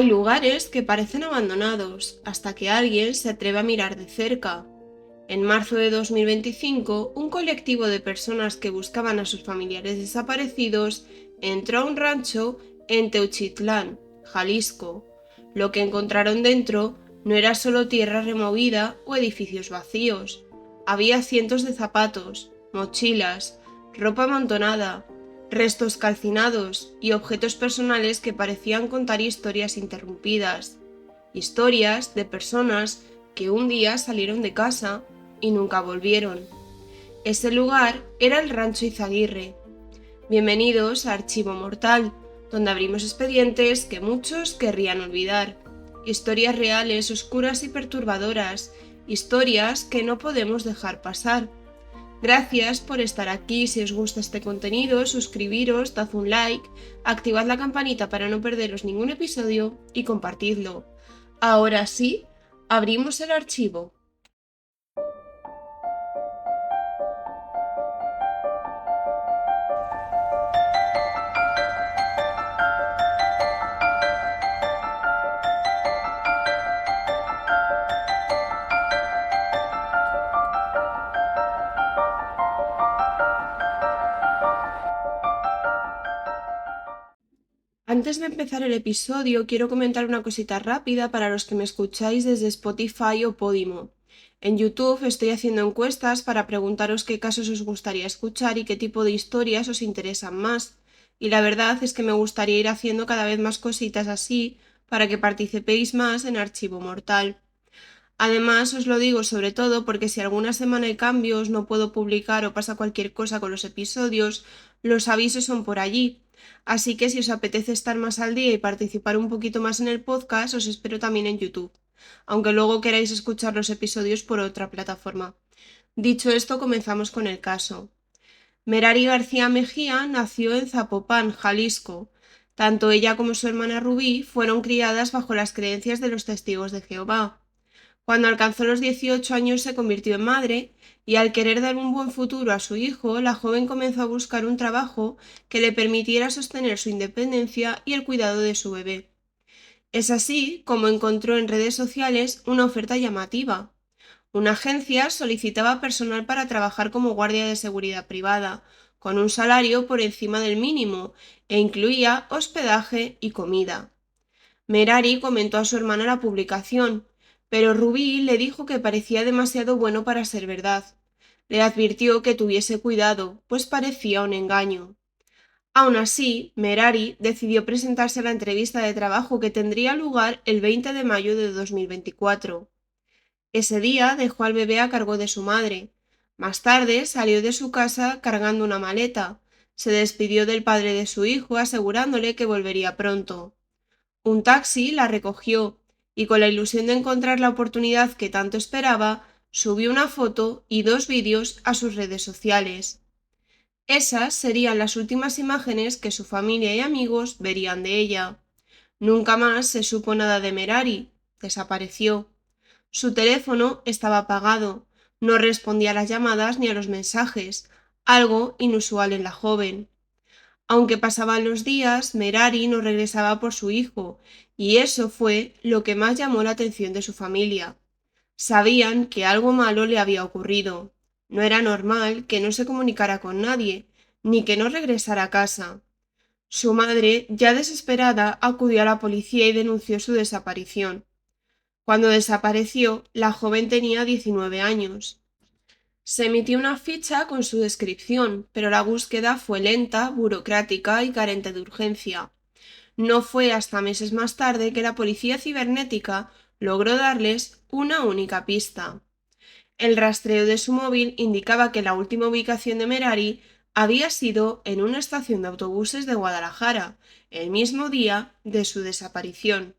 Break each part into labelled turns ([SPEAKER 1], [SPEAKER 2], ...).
[SPEAKER 1] Hay lugares que parecen abandonados hasta que alguien se atreve a mirar de cerca. En marzo de 2025, un colectivo de personas que buscaban a sus familiares desaparecidos entró a un rancho en Teuchitlán, Jalisco. Lo que encontraron dentro no era solo tierra removida o edificios vacíos. Había cientos de zapatos, mochilas, ropa amontonada, restos calcinados y objetos personales que parecían contar historias interrumpidas. Historias de personas que un día salieron de casa y nunca volvieron. Ese lugar era el Rancho Izaguirre. Bienvenidos a Archivo Mortal, donde abrimos expedientes que muchos querrían olvidar. Historias reales, oscuras y perturbadoras, historias que no podemos dejar pasar. Gracias por estar aquí. Si os gusta este contenido, suscribiros, dad un like, activad la campanita para no perderos ningún episodio y compartidlo. Ahora sí, abrimos el archivo. Antes de empezar el episodio, quiero comentar una cosita rápida para los que me escucháis desde Spotify o Podimo. En YouTube estoy haciendo encuestas para preguntaros qué casos os gustaría escuchar y qué tipo de historias os interesan más. Y la verdad es que me gustaría ir haciendo cada vez más cositas así para que participéis más en Archivo Mortal. Además, os lo digo sobre todo porque si alguna semana hay cambios, no puedo publicar o pasa cualquier cosa con los episodios, los avisos son por allí. Así que si os apetece estar más al día y participar un poquito más en el podcast, os espero también en YouTube, aunque luego queráis escuchar los episodios por otra plataforma. Dicho esto, comenzamos con el caso. Merari García Mejía nació en Zapopan, Jalisco. Tanto ella como su hermana Rubí fueron criadas bajo las creencias de los testigos de Jehová. Cuando alcanzó los 18 años se convirtió en madre y al querer dar un buen futuro a su hijo, la joven comenzó a buscar un trabajo que le permitiera sostener su independencia y el cuidado de su bebé. Es así como encontró en redes sociales una oferta llamativa. Una agencia solicitaba personal para trabajar como guardia de seguridad privada, con un salario por encima del mínimo, e incluía hospedaje y comida. Merari comentó a su hermana la publicación, pero Rubí le dijo que parecía demasiado bueno para ser verdad. Le advirtió que tuviese cuidado, pues parecía un engaño. Aun así, Merari decidió presentarse a la entrevista de trabajo que tendría lugar el 20 de mayo de 2024. Ese día dejó al bebé a cargo de su madre. Más tarde salió de su casa cargando una maleta. Se despidió del padre de su hijo asegurándole que volvería pronto. Un taxi la recogió y con la ilusión de encontrar la oportunidad que tanto esperaba, subió una foto y dos vídeos a sus redes sociales. Esas serían las últimas imágenes que su familia y amigos verían de ella. Nunca más se supo nada de Merari. Desapareció. Su teléfono estaba apagado. No respondía a las llamadas ni a los mensajes, algo inusual en la joven. Aunque pasaban los días, Merari no regresaba por su hijo, y eso fue lo que más llamó la atención de su familia. Sabían que algo malo le había ocurrido. No era normal que no se comunicara con nadie, ni que no regresara a casa. Su madre, ya desesperada, acudió a la policía y denunció su desaparición. Cuando desapareció, la joven tenía 19 años. Se emitió una ficha con su descripción, pero la búsqueda fue lenta, burocrática y carente de urgencia. No fue hasta meses más tarde que la policía cibernética logró darles una única pista. El rastreo de su móvil indicaba que la última ubicación de Merari había sido en una estación de autobuses de Guadalajara, el mismo día de su desaparición.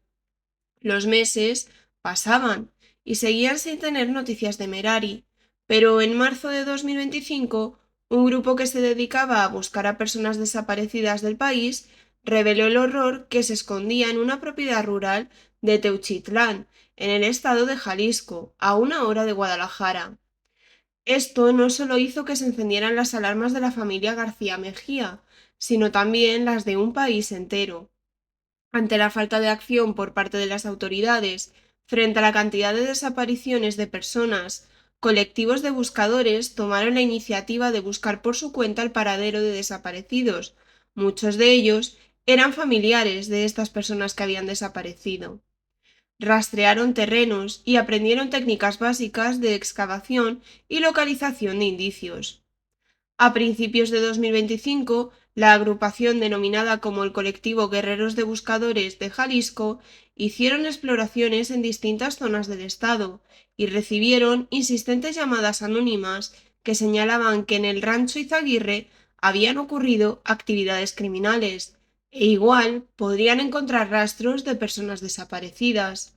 [SPEAKER 1] Los meses pasaban y seguían sin tener noticias de Merari, pero en marzo de 2025, un grupo que se dedicaba a buscar a personas desaparecidas del país reveló el horror que se escondía en una propiedad rural de Teuchitlán, en el estado de Jalisco, a una hora de Guadalajara. Esto no solo hizo que se encendieran las alarmas de la familia García Mejía, sino también las de un país entero. Ante la falta de acción por parte de las autoridades frente a la cantidad de desapariciones de personas, colectivos de buscadores tomaron la iniciativa de buscar por su cuenta el paradero de desaparecidos. Muchos de ellos eran familiares de estas personas que habían desaparecido. Rastrearon terrenos y aprendieron técnicas básicas de excavación y localización de indicios. A principios de 2025, la agrupación denominada como el Colectivo Guerreros de Buscadores de Jalisco hicieron exploraciones en distintas zonas del estado y recibieron insistentes llamadas anónimas que señalaban que en el rancho Izaguirre habían ocurrido actividades criminales e igual podrían encontrar rastros de personas desaparecidas.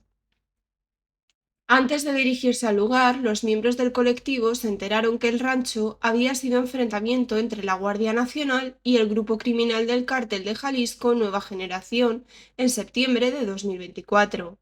[SPEAKER 1] Antes de dirigirse al lugar, los miembros del colectivo se enteraron que el rancho había sido enfrentamiento entre la Guardia Nacional y el grupo criminal del Cártel de Jalisco Nueva Generación en septiembre de 2024.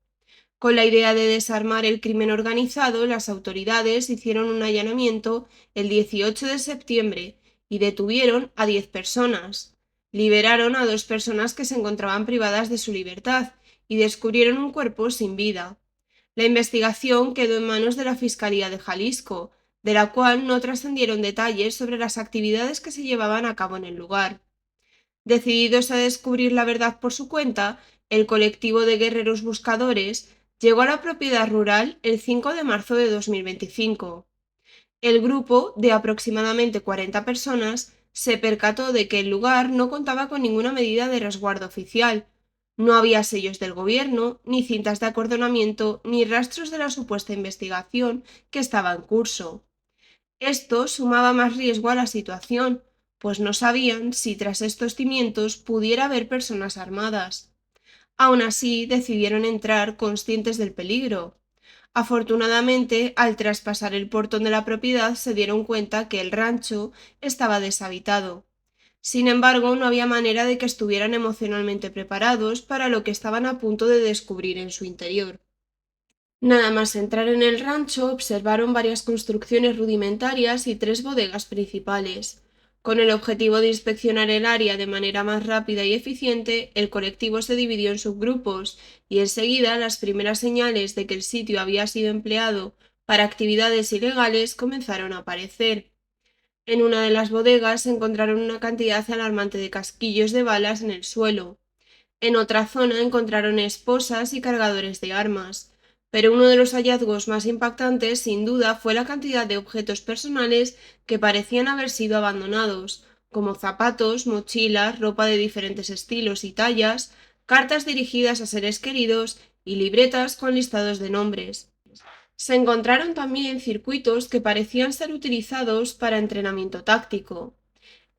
[SPEAKER 1] Con la idea de desarmar el crimen organizado, las autoridades hicieron un allanamiento el 18 de septiembre y detuvieron a 10 personas. Liberaron a 2 personas que se encontraban privadas de su libertad y descubrieron un cuerpo sin vida. La investigación quedó en manos de la Fiscalía de Jalisco, de la cual no trascendieron detalles sobre las actividades que se llevaban a cabo en el lugar. Decididos a descubrir la verdad por su cuenta, el colectivo de guerreros buscadores llegó a la propiedad rural el 5 de marzo de 2025. El grupo, de aproximadamente 40 personas, se percató de que el lugar no contaba con ninguna medida de resguardo oficial. No había sellos del gobierno, ni cintas de acordonamiento, ni rastros de la supuesta investigación que estaba en curso. Esto sumaba más riesgo a la situación, pues no sabían si tras estos cimientos pudiera haber personas armadas. Aún así, decidieron entrar conscientes del peligro. Afortunadamente, al traspasar el portón de la propiedad se dieron cuenta que el rancho estaba deshabitado. Sin embargo, no había manera de que estuvieran emocionalmente preparados para lo que estaban a punto de descubrir en su interior. Nada más entrar en el rancho, observaron varias construcciones rudimentarias y 3 bodegas principales. Con el objetivo de inspeccionar el área de manera más rápida y eficiente, el colectivo se dividió en subgrupos y enseguida las primeras señales de que el sitio había sido empleado para actividades ilegales comenzaron a aparecer. En una de las bodegas se encontraron una cantidad alarmante de casquillos de balas en el suelo. En otra zona encontraron esposas y cargadores de armas, pero uno de los hallazgos más impactantes, sin duda, fue la cantidad de objetos personales que parecían haber sido abandonados, como zapatos, mochilas, ropa de diferentes estilos y tallas, cartas dirigidas a seres queridos y libretas con listados de nombres. Se encontraron también circuitos que parecían ser utilizados para entrenamiento táctico.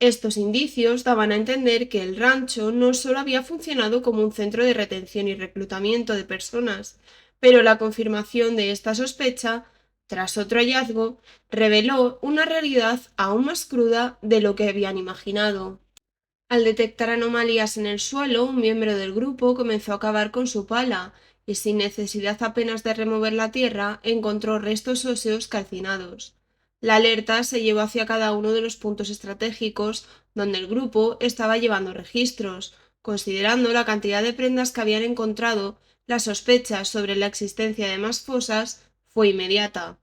[SPEAKER 1] Estos indicios daban a entender que el rancho no solo había funcionado como un centro de retención y reclutamiento de personas, pero la confirmación de esta sospecha, tras otro hallazgo, reveló una realidad aún más cruda de lo que habían imaginado. Al detectar anomalías en el suelo, un miembro del grupo comenzó a cavar con su pala y, sin necesidad apenas de remover la tierra, encontró restos óseos calcinados. La alerta se llevó hacia cada uno de los puntos estratégicos donde el grupo estaba llevando registros. Considerando la cantidad de prendas que habían encontrado, la sospecha sobre la existencia de más fosas fue inmediata.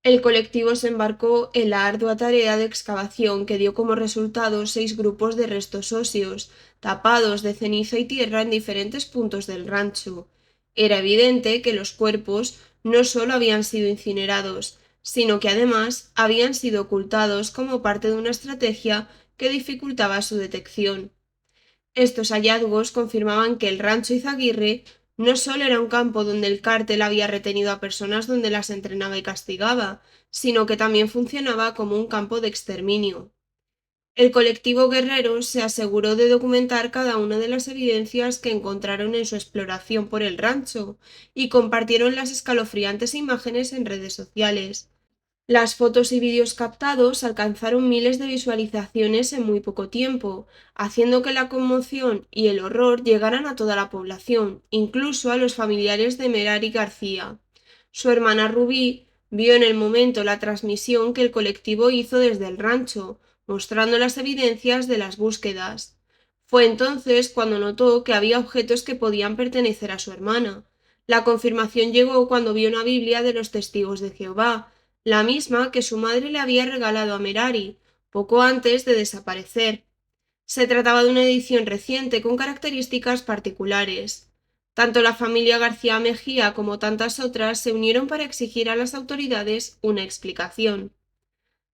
[SPEAKER 1] El colectivo se embarcó en la ardua tarea de excavación que dio como resultado 6 grupos de restos óseos, tapados de ceniza y tierra en diferentes puntos del rancho. Era evidente que los cuerpos no solo habían sido incinerados, sino que además habían sido ocultados como parte de una estrategia que dificultaba su detección. Estos hallazgos confirmaban que el rancho Izaguirre no solo era un campo donde el cártel había retenido a personas donde las entrenaba y castigaba, sino que también funcionaba como un campo de exterminio. El colectivo guerrero se aseguró de documentar cada una de las evidencias que encontraron en su exploración por el rancho y compartieron las escalofriantes imágenes en redes sociales. Las fotos y vídeos captados alcanzaron miles de visualizaciones en muy poco tiempo, haciendo que la conmoción y el horror llegaran a toda la población, incluso a los familiares de Merari García. Su hermana Rubí vio en el momento la transmisión que el colectivo hizo desde el rancho, mostrando las evidencias de las búsquedas. Fue entonces cuando notó que había objetos que podían pertenecer a su hermana. La confirmación llegó cuando vio una Biblia de los Testigos de Jehová, la misma que su madre le había regalado a Merari, poco antes de desaparecer. Se trataba de una edición reciente con características particulares. Tanto la familia García Mejía como tantas otras se unieron para exigir a las autoridades una explicación.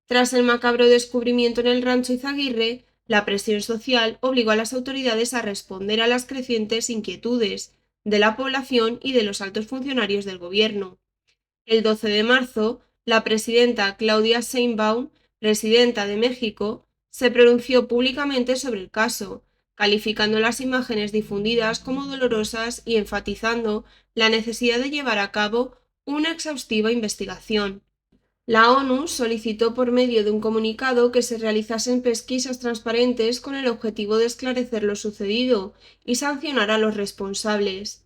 [SPEAKER 1] Tras el macabro descubrimiento en el rancho Izaguirre, la presión social obligó a las autoridades a responder a las crecientes inquietudes de la población y de los altos funcionarios del gobierno. El 12 de marzo, la presidenta Claudia Sheinbaum, presidenta de México, se pronunció públicamente sobre el caso, calificando las imágenes difundidas como dolorosas y enfatizando la necesidad de llevar a cabo una exhaustiva investigación. La ONU solicitó por medio de un comunicado que se realizasen pesquisas transparentes con el objetivo de esclarecer lo sucedido y sancionar a los responsables.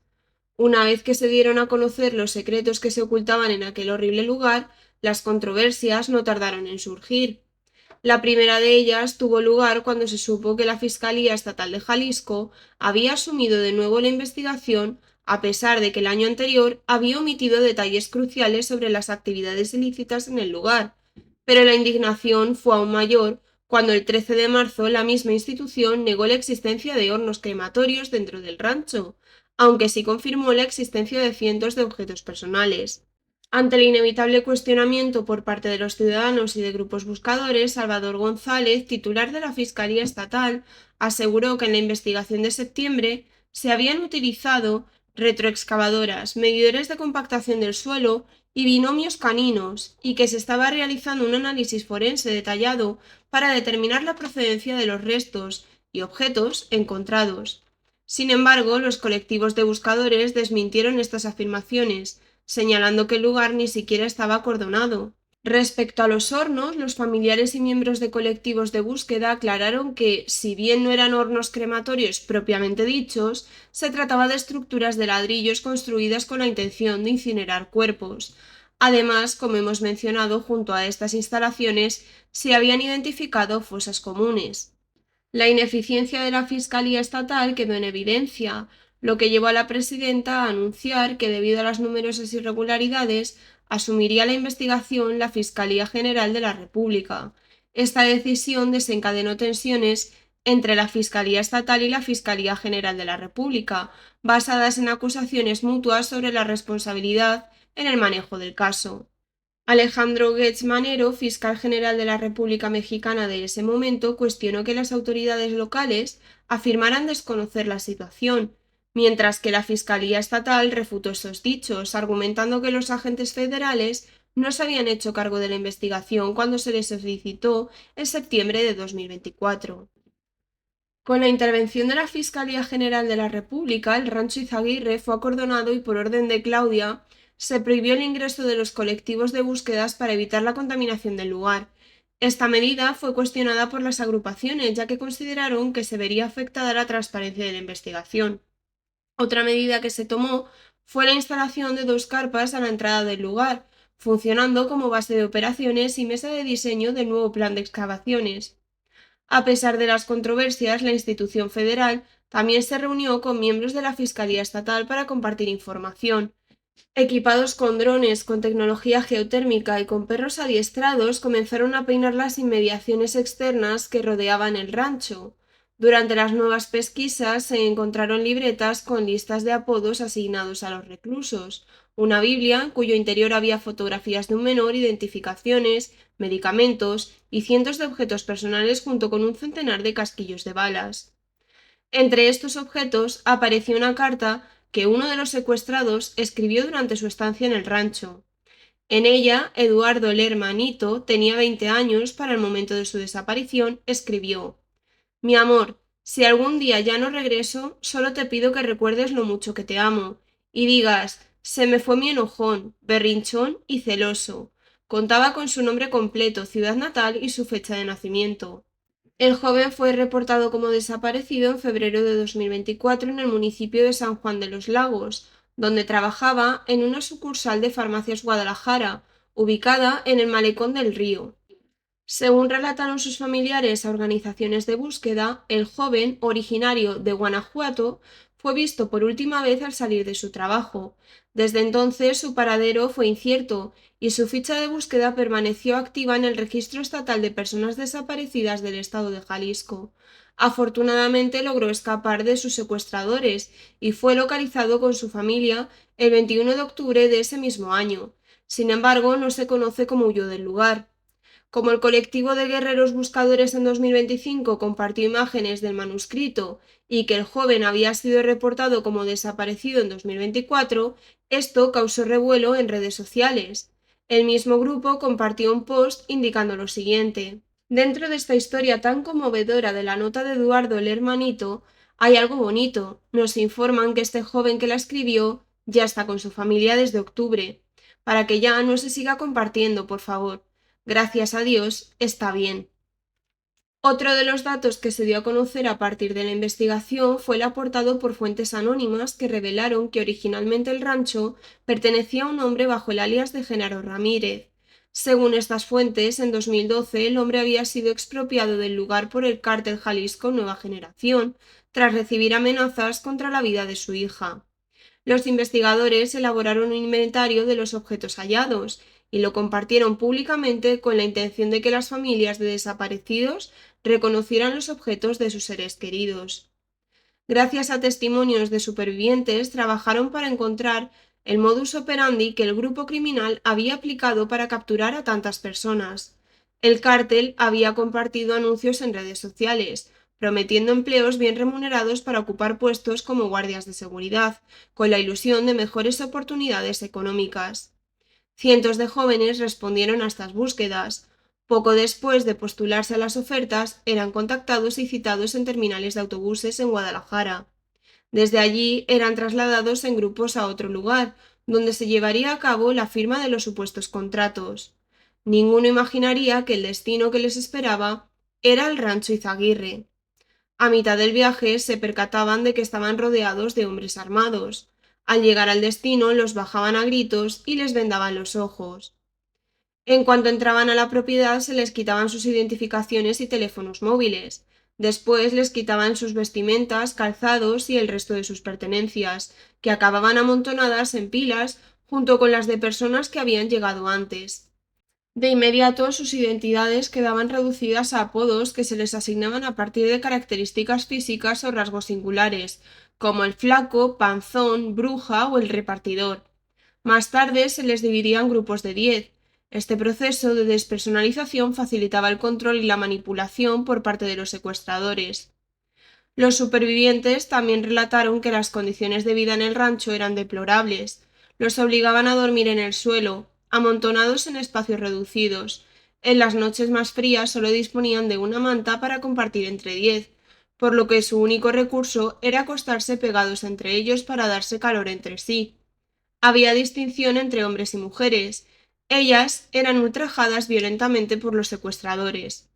[SPEAKER 1] Una vez que se dieron a conocer los secretos que se ocultaban en aquel horrible lugar, las controversias no tardaron en surgir. La primera de ellas tuvo lugar cuando se supo que la Fiscalía Estatal de Jalisco había asumido de nuevo la investigación, a pesar de que el año anterior había omitido detalles cruciales sobre las actividades ilícitas en el lugar. Pero la indignación fue aún mayor cuando el 13 de marzo la misma institución negó la existencia de hornos crematorios dentro del rancho, aunque sí confirmó la existencia de cientos de objetos personales. Ante el inevitable cuestionamiento por parte de los ciudadanos y de grupos buscadores, Salvador González, titular de la Fiscalía Estatal, aseguró que en la investigación de septiembre se habían utilizado retroexcavadoras, medidores de compactación del suelo y binomios caninos, y que se estaba realizando un análisis forense detallado para determinar la procedencia de los restos y objetos encontrados. Sin embargo, los colectivos de buscadores desmintieron estas afirmaciones, señalando que el lugar ni siquiera estaba acordonado. Respecto a los hornos, los familiares y miembros de colectivos de búsqueda aclararon que, si bien no eran hornos crematorios propiamente dichos, se trataba de estructuras de ladrillos construidas con la intención de incinerar cuerpos. Además, como hemos mencionado, junto a estas instalaciones se habían identificado fosas comunes. La ineficiencia de la Fiscalía Estatal quedó en evidencia, lo que llevó a la presidenta a anunciar que, debido a las numerosas irregularidades, asumiría la investigación la Fiscalía General de la República. Esta decisión desencadenó tensiones entre la Fiscalía Estatal y la Fiscalía General de la República, basadas en acusaciones mutuas sobre la responsabilidad en el manejo del caso. Alejandro Gertz Manero, fiscal general de la República Mexicana de ese momento, cuestionó que las autoridades locales afirmaran desconocer la situación, mientras que la Fiscalía Estatal refutó esos dichos, argumentando que los agentes federales no se habían hecho cargo de la investigación cuando se les solicitó en septiembre de 2024. Con la intervención de la Fiscalía General de la República, el rancho Izaguirre fue acordonado y, por orden de Claudia, se prohibió el ingreso de los colectivos de búsquedas para evitar la contaminación del lugar. Esta medida fue cuestionada por las agrupaciones, ya que consideraron que se vería afectada la transparencia de la investigación. Otra medida que se tomó fue la instalación de 2 carpas a la entrada del lugar, funcionando como base de operaciones y mesa de diseño del nuevo plan de excavaciones. A pesar de las controversias, la institución federal también se reunió con miembros de la Fiscalía Estatal para compartir información. Equipados con drones, con tecnología geotérmica y con perros adiestrados, comenzaron a peinar las inmediaciones externas que rodeaban el rancho. Durante las nuevas pesquisas se encontraron libretas con listas de apodos asignados a los reclusos, una Biblia en cuyo interior había fotografías de un menor, identificaciones, medicamentos y cientos de objetos personales junto con un centenar de casquillos de balas. Entre estos objetos apareció una carta que uno de los secuestrados escribió durante su estancia en el rancho. En ella, Eduardo Lerma Nito tenía 20 años para el momento de su desaparición, escribió: Mi amor, si algún día ya no regreso, solo te pido que recuerdes lo mucho que te amo, y digas, se me fue mi enojón, berrinchón y celoso. Contaba con su nombre completo, ciudad natal y su fecha de nacimiento. El joven fue reportado como desaparecido en febrero de 2024 en el municipio de San Juan de los Lagos, donde trabajaba en una sucursal de Farmacias Guadalajara, ubicada en el Malecón del Río. Según relataron sus familiares a organizaciones de búsqueda, el joven, originario de Guanajuato, fue visto por última vez al salir de su trabajo. Desde entonces su paradero fue incierto y su ficha de búsqueda permaneció activa en el Registro Estatal de Personas Desaparecidas del Estado de Jalisco. Afortunadamente logró escapar de sus secuestradores y fue localizado con su familia el 21 de octubre de ese mismo año. Sin embargo, no se conoce cómo huyó del lugar. Como el colectivo de guerreros buscadores en 2025 compartió imágenes del manuscrito y que el joven había sido reportado como desaparecido en 2024, esto causó revuelo en redes sociales. El mismo grupo compartió un post indicando lo siguiente: dentro de esta historia tan conmovedora de la nota de Eduardo el hermanito, hay algo bonito. Nos informan que este joven que la escribió ya está con su familia desde octubre. Para que ya no se siga compartiendo, por favor. Gracias a Dios, está bien. Otro de los datos que se dio a conocer a partir de la investigación fue el aportado por fuentes anónimas que revelaron que originalmente el rancho pertenecía a un hombre bajo el alias de Genaro Ramírez. Según estas fuentes, en 2012 el hombre había sido expropiado del lugar por el cártel Jalisco Nueva Generación, tras recibir amenazas contra la vida de su hija. Los investigadores elaboraron un inventario de los objetos hallados y lo compartieron públicamente con la intención de que las familias de desaparecidos reconocieran los objetos de sus seres queridos. Gracias a testimonios de supervivientes, trabajaron para encontrar el modus operandi que el grupo criminal había aplicado para capturar a tantas personas. El cártel había compartido anuncios en redes sociales, prometiendo empleos bien remunerados para ocupar puestos como guardias de seguridad, con la ilusión de mejores oportunidades económicas. Cientos de jóvenes respondieron a estas búsquedas. Poco después de postularse a las ofertas, eran contactados y citados en terminales de autobuses en Guadalajara. Desde allí eran trasladados en grupos a otro lugar, donde se llevaría a cabo la firma de los supuestos contratos. Ninguno imaginaría que el destino que les esperaba era el rancho Izaguirre. A mitad del viaje se percataban de que estaban rodeados de hombres armados. Al llegar al destino los bajaban a gritos y les vendaban los ojos. En cuanto entraban a la propiedad se les quitaban sus identificaciones y teléfonos móviles. Después les quitaban sus vestimentas, calzados y el resto de sus pertenencias, que acababan amontonadas en pilas junto con las de personas que habían llegado antes. De inmediato sus identidades quedaban reducidas a apodos que se les asignaban a partir de características físicas o rasgos singulares, como el flaco, panzón, bruja o el repartidor. Más tarde se les dividía en grupos de 10. Este proceso de despersonalización facilitaba el control y la manipulación por parte de los secuestradores. Los supervivientes también relataron que las condiciones de vida en el rancho eran deplorables. Los obligaban a dormir en el suelo, amontonados en espacios reducidos. En las noches más frías solo disponían de una manta para compartir entre 10, por lo que su único recurso era acostarse pegados entre ellos para darse calor entre sí. Había distinción entre hombres y mujeres. Ellas eran ultrajadas violentamente por los secuestradores.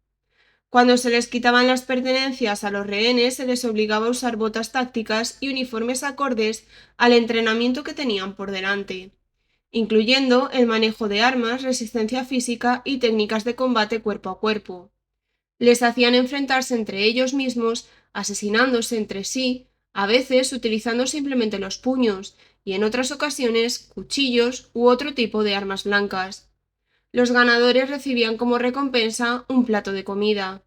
[SPEAKER 1] Cuando se les quitaban las pertenencias a los rehenes, se les obligaba a usar botas tácticas y uniformes acordes al entrenamiento que tenían por delante, incluyendo el manejo de armas, resistencia física y técnicas de combate cuerpo a cuerpo. Les hacían enfrentarse entre ellos mismos, asesinándose entre sí, a veces utilizando simplemente los puños y en otras ocasiones cuchillos u otro tipo de armas blancas. Los ganadores recibían como recompensa un plato de comida.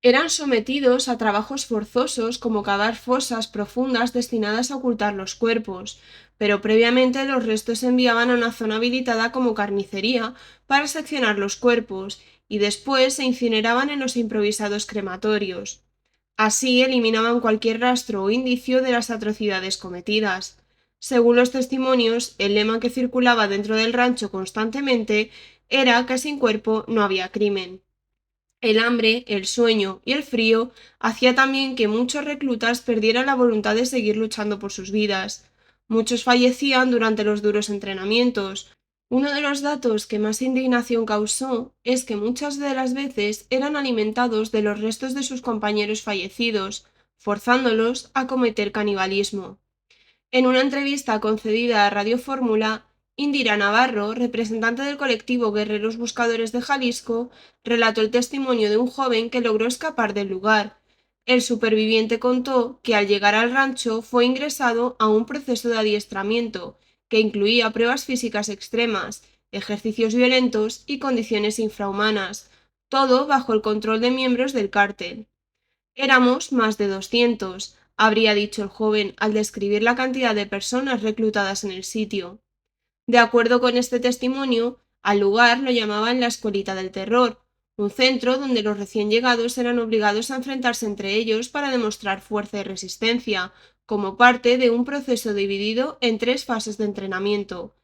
[SPEAKER 1] Eran sometidos a trabajos forzosos como cavar fosas profundas destinadas a ocultar los cuerpos, pero previamente los restos se enviaban a una zona habilitada como carnicería para seccionar los cuerpos y después se incineraban en los improvisados crematorios. Así eliminaban cualquier rastro o indicio de las atrocidades cometidas. Según los testimonios, el lema que circulaba dentro del rancho constantemente era que sin cuerpo no había crimen. El hambre, el sueño y el frío hacía también que muchos reclutas perdieran la voluntad de seguir luchando por sus vidas. Muchos fallecían durante los duros entrenamientos. Uno de los datos que más indignación causó es que muchas de las veces eran alimentados de los restos de sus compañeros fallecidos, forzándolos a cometer canibalismo. En una entrevista concedida a Radio Fórmula, Indira Navarro, representante del colectivo Guerreros Buscadores de Jalisco, relató el testimonio de un joven que logró escapar del lugar. El superviviente contó que al llegar al rancho fue ingresado a un proceso de adiestramiento que incluía pruebas físicas extremas, ejercicios violentos y condiciones infrahumanas, todo bajo el control de miembros del cártel. Éramos más de 200, habría dicho el joven al describir la cantidad de personas reclutadas en el sitio. De acuerdo con este testimonio, al lugar lo llamaban la Escuelita del Terror, un centro donde los recién llegados eran obligados a enfrentarse entre ellos para demostrar fuerza y resistencia, como parte de un proceso dividido en 3 fases de entrenamiento.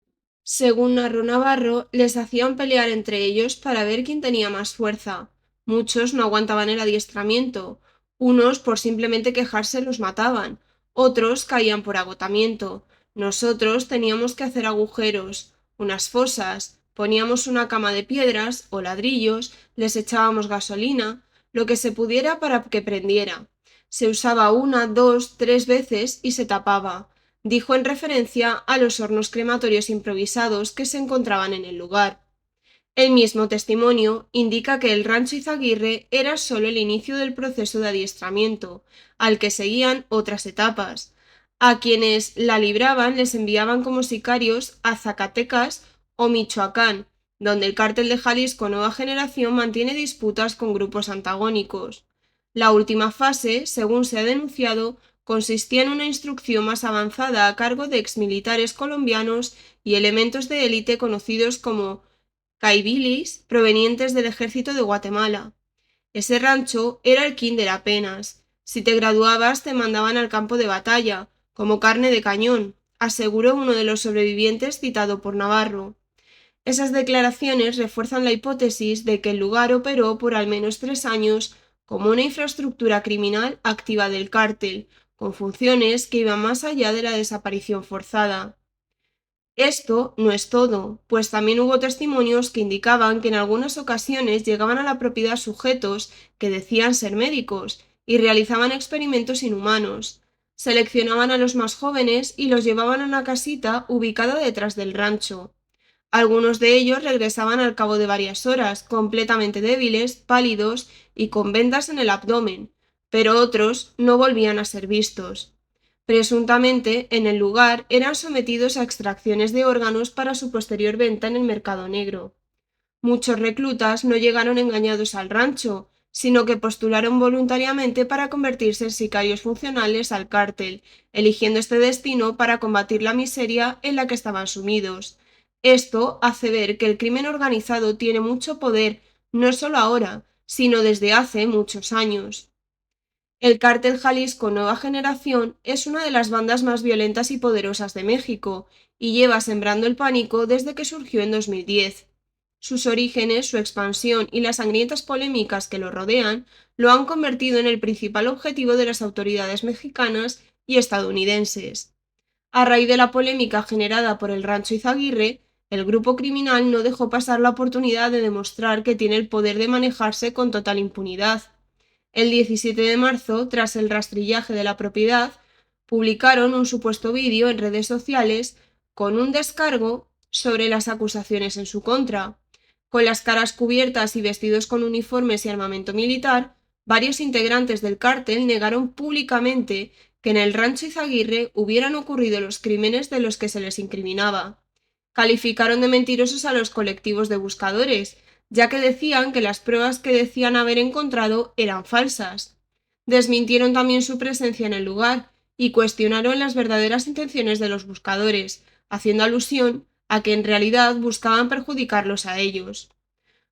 [SPEAKER 1] Según narró Navarro, les hacían pelear entre ellos para ver quién tenía más fuerza. Muchos no aguantaban el adiestramiento, unos por simplemente quejarse los mataban, otros caían por agotamiento. Nosotros teníamos que hacer agujeros, unas fosas, poníamos una cama de piedras o ladrillos, les echábamos gasolina, lo que se pudiera para que prendiera. Se usaba 1, 2, 3 veces y se tapaba, dijo en referencia a los hornos crematorios improvisados que se encontraban en el lugar. El mismo testimonio indica que el rancho Izaguirre era solo el inicio del proceso de adiestramiento, al que seguían otras etapas. A quienes la libraban les enviaban como sicarios a Zacatecas o Michoacán, donde el cártel de Jalisco Nueva Generación mantiene disputas con grupos antagónicos. La última fase, según se ha denunciado, consistía en una instrucción más avanzada a cargo de exmilitares colombianos y elementos de élite conocidos como caibilis provenientes del ejército de Guatemala. Ese rancho era el kinder apenas. Si te graduabas te mandaban al campo de batalla, como carne de cañón, aseguró uno de los sobrevivientes citado por Navarro. Esas declaraciones refuerzan la hipótesis de que el lugar operó por al menos 3 años como una infraestructura criminal activa del cártel, con funciones que iban más allá de la desaparición forzada. Esto no es todo, pues también hubo testimonios que indicaban que en algunas ocasiones llegaban a la propiedad sujetos que decían ser médicos y realizaban experimentos inhumanos. Seleccionaban a los más jóvenes y los llevaban a una casita ubicada detrás del rancho. Algunos de ellos regresaban al cabo de varias horas, completamente débiles, pálidos y con vendas en el abdomen, pero otros no volvían a ser vistos. Presuntamente, en el lugar eran sometidos a extracciones de órganos para su posterior venta en el mercado negro. Muchos reclutas no llegaron engañados al rancho, sino que postularon voluntariamente para convertirse en sicarios funcionales al cártel, eligiendo este destino para combatir la miseria en la que estaban sumidos. Esto hace ver que el crimen organizado tiene mucho poder, no solo ahora, sino desde hace muchos años. El cártel Jalisco Nueva Generación es una de las bandas más violentas y poderosas de México, y lleva sembrando el pánico desde que surgió en 2010. Sus orígenes, su expansión y las sangrientas polémicas que lo rodean lo han convertido en el principal objetivo de las autoridades mexicanas y estadounidenses. A raíz de la polémica generada por el rancho Izaguirre, el grupo criminal no dejó pasar la oportunidad de demostrar que tiene el poder de manejarse con total impunidad. El 17 de marzo, tras el rastrillaje de la propiedad, publicaron un supuesto vídeo en redes sociales con un descargo sobre las acusaciones en su contra. Con las caras cubiertas y vestidos con uniformes y armamento militar, varios integrantes del cártel negaron públicamente que en el rancho Izaguirre hubieran ocurrido los crímenes de los que se les incriminaba. Calificaron de mentirosos a los colectivos de buscadores, ya que decían que las pruebas que decían haber encontrado eran falsas. Desmintieron también su presencia en el lugar y cuestionaron las verdaderas intenciones de los buscadores, haciendo alusión a que en realidad buscaban perjudicarlos a ellos.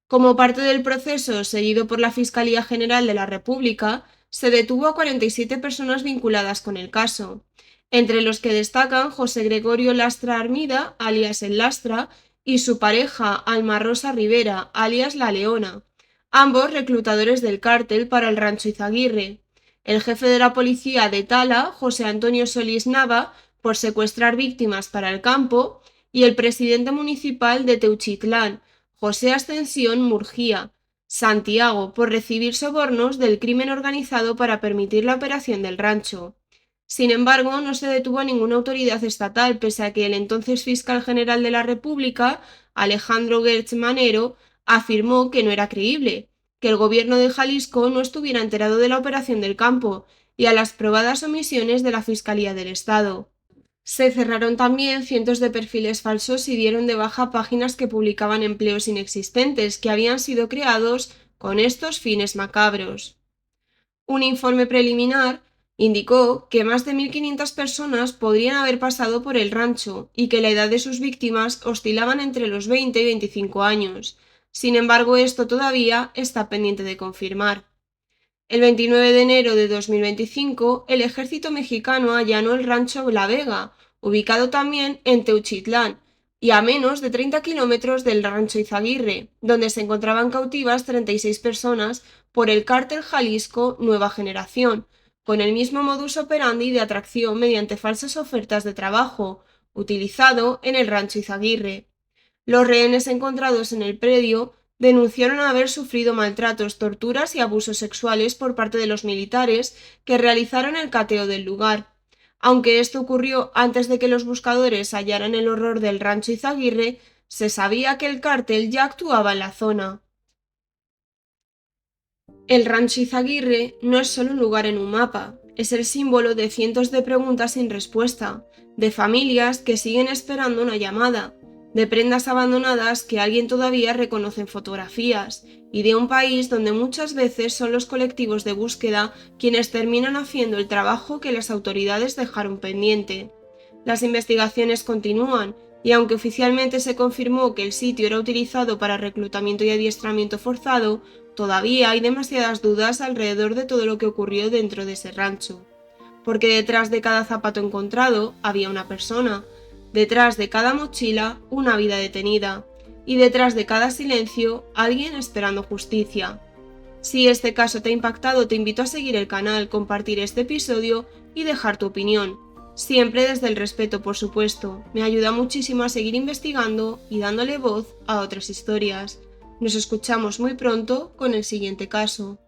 [SPEAKER 1] Como parte del proceso seguido por la Fiscalía General de la República, se detuvo a 47 personas vinculadas con el caso, entre los que destacan José Gregorio Lastra Armida, alias El Lastra, y su pareja Alma Rosa Rivera, alias La Leona, ambos reclutadores del cártel para el rancho Izaguirre. El jefe de la policía de Tala, José Antonio Solís Nava, por secuestrar víctimas para el campo, y el presidente municipal de Teuchitlán, José Ascensión Murgía, Santiago, por recibir sobornos del crimen organizado para permitir la operación del rancho. Sin embargo, no se detuvo a ninguna autoridad estatal, pese a que el entonces fiscal general de la República, Alejandro Gertz Manero, afirmó que no era creíble, que el gobierno de Jalisco no estuviera enterado de la operación del campo y a las probadas omisiones de la Fiscalía del Estado. Se cerraron también cientos de perfiles falsos y dieron de baja páginas que publicaban empleos inexistentes que habían sido creados con estos fines macabros. Un informe preliminar indicó que más de 1.500 personas podrían haber pasado por el rancho y que la edad de sus víctimas oscilaban entre los 20 y 25 años. Sin embargo, esto todavía está pendiente de confirmar. El 29 de enero de 2025, el ejército mexicano allanó el rancho La Vega, ubicado también en Teuchitlán, y a menos de 30 kilómetros del rancho Izaguirre, donde se encontraban cautivas 36 personas por el cártel Jalisco Nueva Generación, con el mismo modus operandi de atracción mediante falsas ofertas de trabajo, utilizado en el rancho Izaguirre. Los rehenes encontrados en el predio denunciaron haber sufrido maltratos, torturas y abusos sexuales por parte de los militares que realizaron el cateo del lugar. Aunque esto ocurrió antes de que los buscadores hallaran el horror del rancho Izaguirre, se sabía que el cártel ya actuaba en la zona. El rancho Izaguirre no es solo un lugar en un mapa, es el símbolo de cientos de preguntas sin respuesta, de familias que siguen esperando una llamada, de prendas abandonadas que alguien todavía reconoce en fotografías, y de un país donde muchas veces son los colectivos de búsqueda quienes terminan haciendo el trabajo que las autoridades dejaron pendiente. Las investigaciones continúan, y aunque oficialmente se confirmó que el sitio era utilizado para reclutamiento y adiestramiento forzado, todavía hay demasiadas dudas alrededor de todo lo que ocurrió dentro de ese rancho. Porque detrás de cada zapato encontrado había una persona, detrás de cada mochila una vida detenida, y detrás de cada silencio alguien esperando justicia. Si este caso te ha impactado, te invito a seguir el canal, compartir este episodio y dejar tu opinión. Siempre desde el respeto, por supuesto. Me ayuda muchísimo a seguir investigando y dándole voz a otras historias. Nos escuchamos muy pronto con el siguiente caso.